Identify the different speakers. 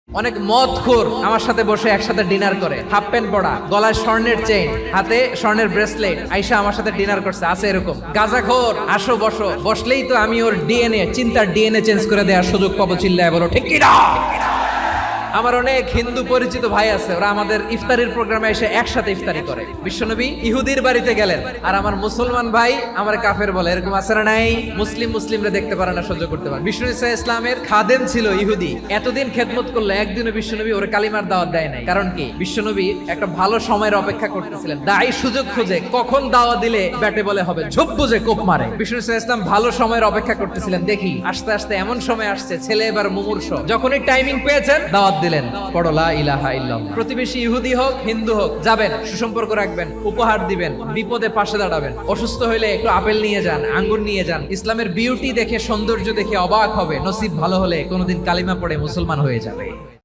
Speaker 1: অনেক মদখোর আমার সাথে বসে একসাথে ডিনার করে, হাফ প্যান্ট পরা, গলায় স্বর্ণের চেইন, হাতে স্বর্ণের ব্রেসলেট, আইসা আমার সাথে ডিনার করছে। আছে এরকম গাঁজাখোর, আসো বসো, বসলেই তো আমি ওর ডিএনএ, চিন্তার ডিএনএ চেঞ্জ করে দেওয়ার সুযোগ পাবো। চিল্লায় বলো ঠিক কি না? আমার অনেক হিন্দু পরিচিত ভাই আছে, ওরা আমাদের ইফতারির প্রোগ্রামে এসে একসাথে ইফতারি করে। বিশ্বনবী ইহুদির বাড়িতে গেলেন, আর আমার মুসলমান ভাই আমার কাফের বলে। এরকম আছে না নাই? মুসলিমরা দেখতে পারে না, সহ্য করতে পারে। বিষ্ণু ইসা ইসলামের খাদেম ছিল ইহুদি, এতদিন খেদমত করলো, একদিনও বিশ্বনবী ওর কালিমার দাওয়াত দেয় নাই। কারণ কি? বিশ্বনবী একটা ভালো সময়ের অপেক্ষা করতেছিলেন। দায়ী সুযোগ খুঁজে কখন দাওয়াত দিলে ব্যাটে বলে হবে, ঝোপ বুঝে কোপ মারে। বিষ্ণু ইসা ইসলাম ভালো সময়ের অপেক্ষা করতেছিলেন। দেখি আস্তে আস্তে এমন সময় আসছে, ছেলে এবার মুমূর্ষ। যখনই টাইমিং পেয়েছেন দাওয়াত দিলেন, পড়ো লা ইলাহা ইল্লাল্লাহ। প্রতিবেশী ইহুদি হোক হিন্দু হোক, যাবেন, সুসম্পর্ক রাখবেন, উপহার দিবেন, বিপদে পাশে দাঁড়াবেন। অসুস্থ হইলে একটু আপেল নিয়ে যান, আঙ্গুর নিয়ে যান। ইসলামের বিউটি দেখে, সৌন্দর্য দেখে অবাক হবে। নসিব ভালো হলে কোনোদিন কালিমা পড়ে মুসলমান হয়ে যাবে।